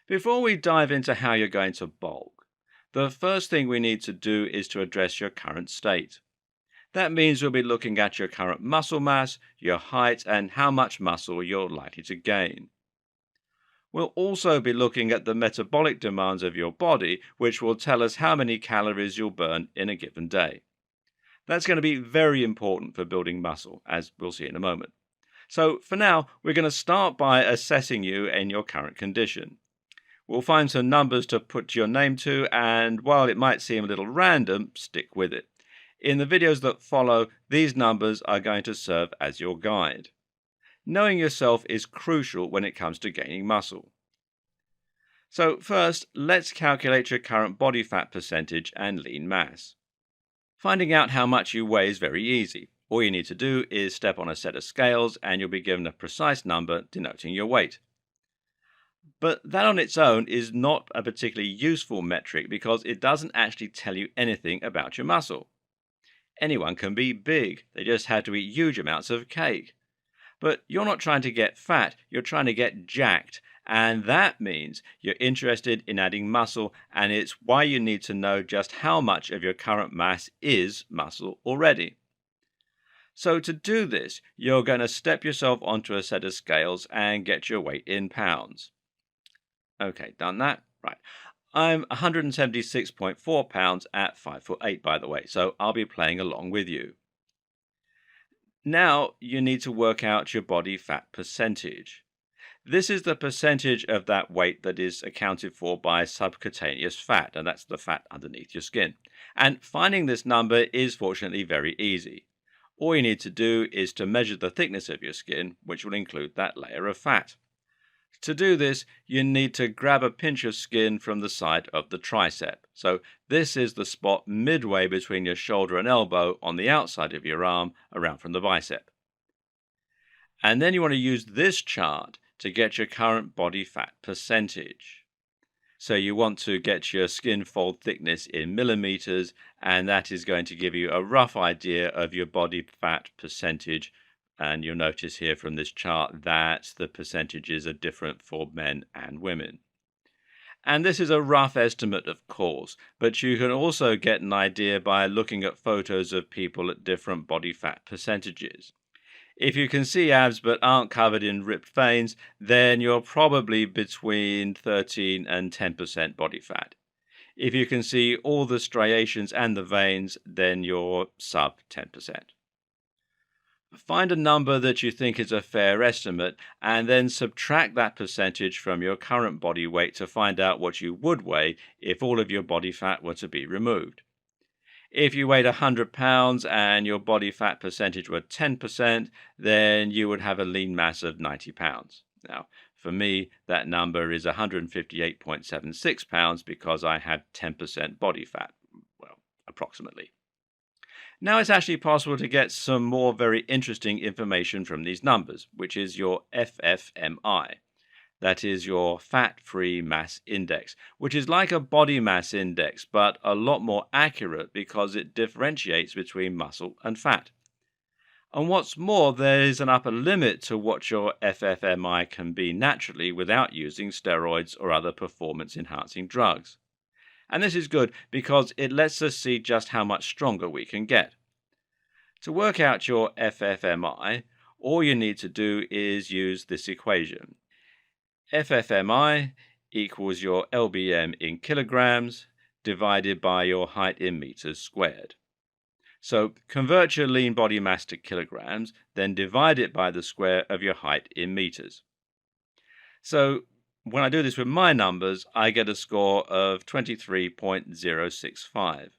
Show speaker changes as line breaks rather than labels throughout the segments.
Before we dive into how you're going to bulk, the first thing we need to do is to address your current state. That means we'll be looking at your current muscle mass, your height, and how much muscle you're likely to gain. We'll also be looking at the metabolic demands of your body, which will tell us how many calories you'll burn in a given day. That's going to be very important for building muscle, as we'll see in a moment. So for now, we're going to start by assessing you in your current condition. We'll find some numbers to put your name to, and while it might seem a little random, stick with it. In the videos that follow, these numbers are going to serve as your guide. Knowing yourself is crucial when it comes to gaining muscle. So first, let's calculate your current body fat percentage and lean mass. Finding out how much you weigh is very easy. All you need to do is step on a set of scales and you'll be given a precise number denoting your weight. But that on its own is not a particularly useful metric because it doesn't actually tell you anything about your muscle. Anyone can be big, they just had to eat huge amounts of cake. But you're not trying to get fat, you're trying to get jacked. And that means you're interested in adding muscle, and it's why you need to know just how much of your current mass is muscle already. So to do this, you're going to step yourself onto a set of scales and get your weight in pounds. Okay, done that? Right. I'm 176.4 pounds at 5'8", by the way, so I'll be playing along with you. Now you need to work out your body fat percentage. This is the percentage of that weight that is accounted for by subcutaneous fat, and that's the fat underneath your skin. And finding this number is fortunately very easy. All you need to do is to measure the thickness of your skin, which will include that layer of fat. To do this, you need to grab a pinch of skin from the side of the tricep. So this is the spot midway between your shoulder and elbow on the outside of your arm, around from the bicep. And then you want to use this chart to get your current body fat percentage. So you want to get your skin fold thickness in millimeters, and that is going to give you a rough idea of your body fat percentage. And you'll notice here from this chart that the percentages are different for men and women. And this is a rough estimate, of course, but you can also get an idea by looking at photos of people at different body fat percentages. If you can see abs but aren't covered in ripped veins, then you're probably between 13 and 10% body fat. If you can see all the striations and the veins, then you're sub 10%. Find a number that you think is a fair estimate and then subtract that percentage from your current body weight to find out what you would weigh if all of your body fat were to be removed. If you weighed 100 pounds and your body fat percentage were 10%, then you would have a lean mass of 90 pounds. Now, for me, that number is 158.76 pounds because I have 10% body fat, well, approximately. Now it's actually possible to get some more very interesting information from these numbers, which is your FFMI. That is your fat-free mass index, which is like a body mass index, but a lot more accurate because it differentiates between muscle and fat. And what's more, there is an upper limit to what your FFMI can be naturally without using steroids or other performance-enhancing drugs. And this is good because it lets us see just how much stronger we can get. To work out your FFMI, all you need to do is use this equation. FFMI equals your LBM in kilograms divided by your height in meters squared. So convert your lean body mass to kilograms, then divide it by the square of your height in meters. So when I do this with my numbers, I get a score of 23.065.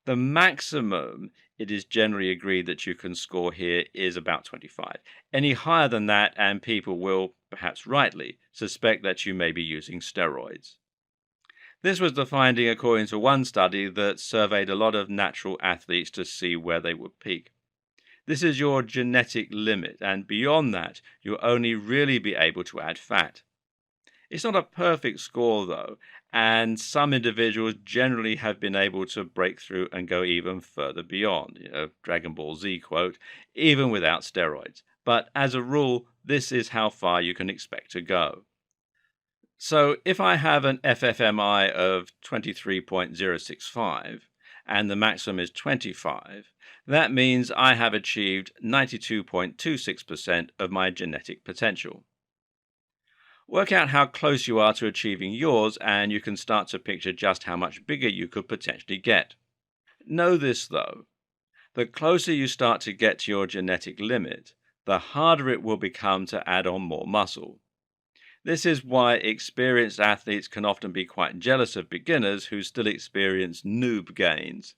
The maximum it is generally agreed that you can score here is about 25. Any higher than that, and people will, perhaps rightly, suspect that you may be using steroids. This was the finding according to one study that surveyed a lot of natural athletes to see where they would peak. This is your genetic limit, and beyond that, you'll only really be able to add fat. It's not a perfect score, though, and some individuals generally have been able to break through and go even further beyond, Dragon Ball Z quote, even without steroids. But as a rule, this is how far you can expect to go. So if I have an FFMI of 23.065 and the maximum is 25, that means I have achieved 92.26% of my genetic potential. Work out how close you are to achieving yours, and you can start to picture just how much bigger you could potentially get. Know this though, the closer you start to get to your genetic limit, the harder it will become to add on more muscle. This is why experienced athletes can often be quite jealous of beginners who still experience noob gains.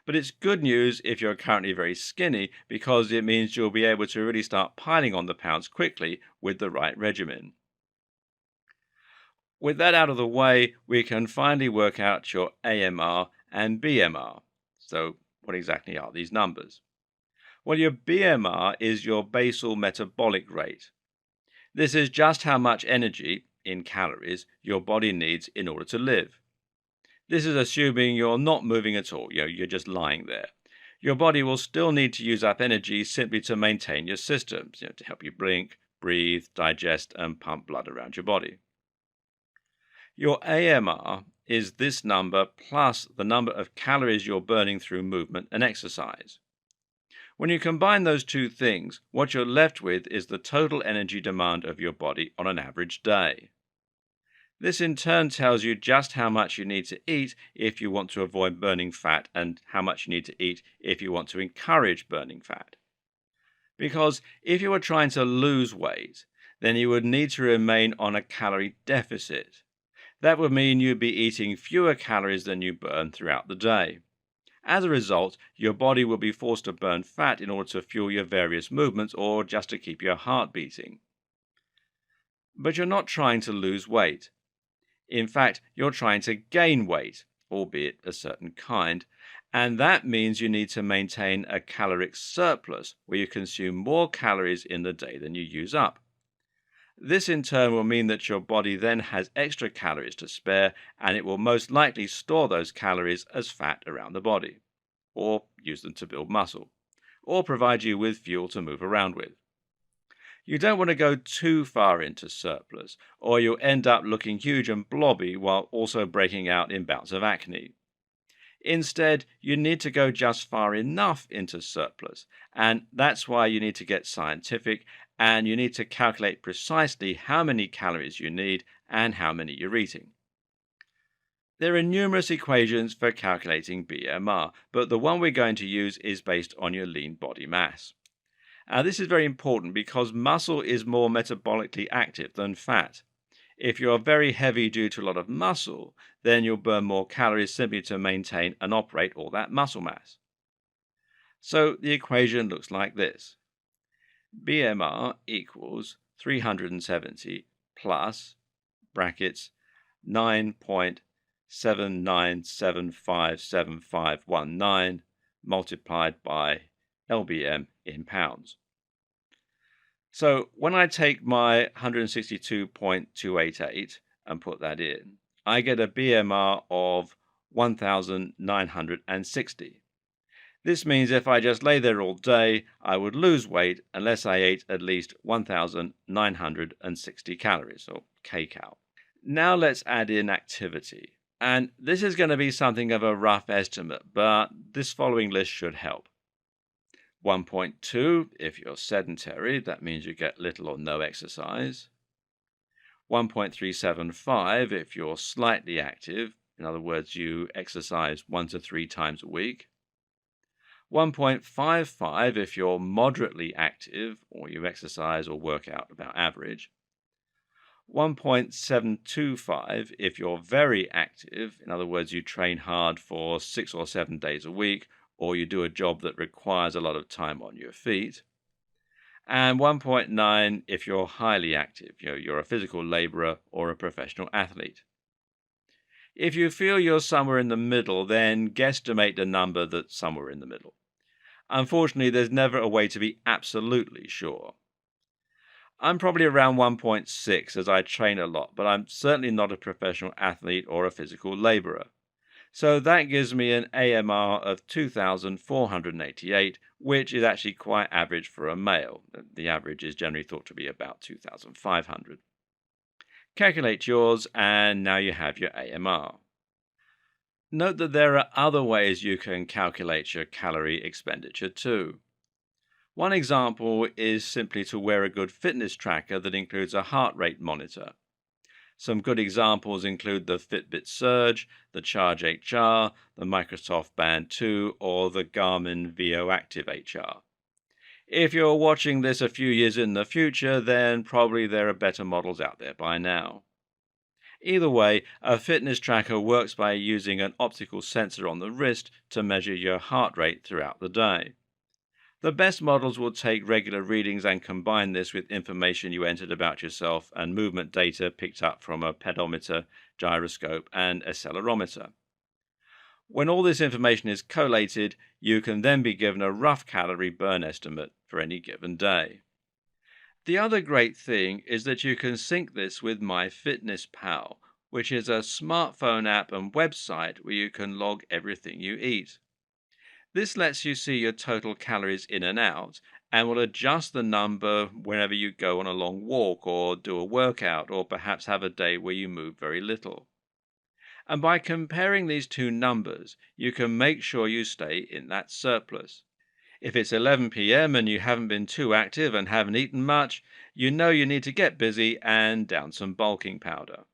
But it's good news if you're currently very skinny, because it means you'll be able to really start piling on the pounds quickly with the right regimen. With that out of the way, we can finally work out your AMR and BMR. So, what exactly are these numbers? Well, your BMR is your basal metabolic rate. This is just how much energy, in calories, your body needs in order to live. This is assuming you're not moving at all, you're just lying there. Your body will still need to use up energy simply to maintain your systems, to help you blink, breathe, digest, and pump blood around your body. Your AMR is this number plus the number of calories you're burning through movement and exercise. When you combine those two things, what you're left with is the total energy demand of your body on an average day. This in turn tells you just how much you need to eat if you want to avoid burning fat, and how much you need to eat if you want to encourage burning fat. Because if you were trying to lose weight, then you would need to remain on a calorie deficit. That would mean you'd be eating fewer calories than you burn throughout the day. As a result, your body will be forced to burn fat in order to fuel your various movements or just to keep your heart beating. But you're not trying to lose weight. In fact, you're trying to gain weight, albeit a certain kind, and that means you need to maintain a caloric surplus where you consume more calories in the day than you use up. This in turn will mean that your body then has extra calories to spare, and it will most likely store those calories as fat around the body, or use them to build muscle, or provide you with fuel to move around with. You don't want to go too far into surplus, or you'll end up looking huge and blobby while also breaking out in bouts of acne. Instead, you need to go just far enough into surplus, and that's why you need to get scientific, and you need to calculate precisely how many calories you need and how many you're eating. There are numerous equations for calculating BMR, but the one we're going to use is based on your lean body mass. This is very important because muscle is more metabolically active than fat. If you're very heavy due to a lot of muscle, then you'll burn more calories simply to maintain and operate all that muscle mass. So the equation looks like this. BMR equals 370 plus brackets 9.79757519 multiplied by LBM in pounds. So when I take my 162.288 and put that in, I get a BMR of 1,960. This means if I just lay there all day, I would lose weight unless I ate at least 1,960 calories, or kcal. Now let's add in activity. And this is going to be something of a rough estimate, but this following list should help. 1.2 if you're sedentary, that means you get little or no exercise. 1.375 if you're slightly active, in other words, you exercise 1 to 3 times a week. 1.55 if you're moderately active, or you exercise or work out about average. 1.725 if you're very active, in other words, you train hard for 6 or 7 days a week, or you do a job that requires a lot of time on your feet. And 1.9 if you're highly active, you're a physical laborer or a professional athlete. If you feel you're somewhere in the middle, then guesstimate the number that's somewhere in the middle. Unfortunately, there's never a way to be absolutely sure. I'm probably around 1.6 as I train a lot, but I'm certainly not a professional athlete or a physical laborer. So that gives me an AMR of 2,488, which is actually quite average for a male. The average is generally thought to be about 2,500. Calculate yours, and now you have your AMR. Note that there are other ways you can calculate your calorie expenditure too. One example is simply to wear a good fitness tracker that includes a heart rate monitor. Some good examples include the Fitbit Surge, the Charge HR, the Microsoft Band 2, or the Garmin VO Active HR. If you're watching this a few years in the future, then probably there are better models out there by now. Either way, a fitness tracker works by using an optical sensor on the wrist to measure your heart rate throughout the day. The best models will take regular readings and combine this with information you entered about yourself and movement data picked up from a pedometer, gyroscope, and accelerometer. When all this information is collated, you can then be given a rough calorie burn estimate for any given day. The other great thing is that you can sync this with MyFitnessPal, which is a smartphone app and website where you can log everything you eat. This lets you see your total calories in and out and will adjust the number whenever you go on a long walk or do a workout or perhaps have a day where you move very little. And by comparing these two numbers, you can make sure you stay in that surplus. If it's 11 p.m. and you haven't been too active and haven't eaten much, you know you need to get busy and down some bulking powder.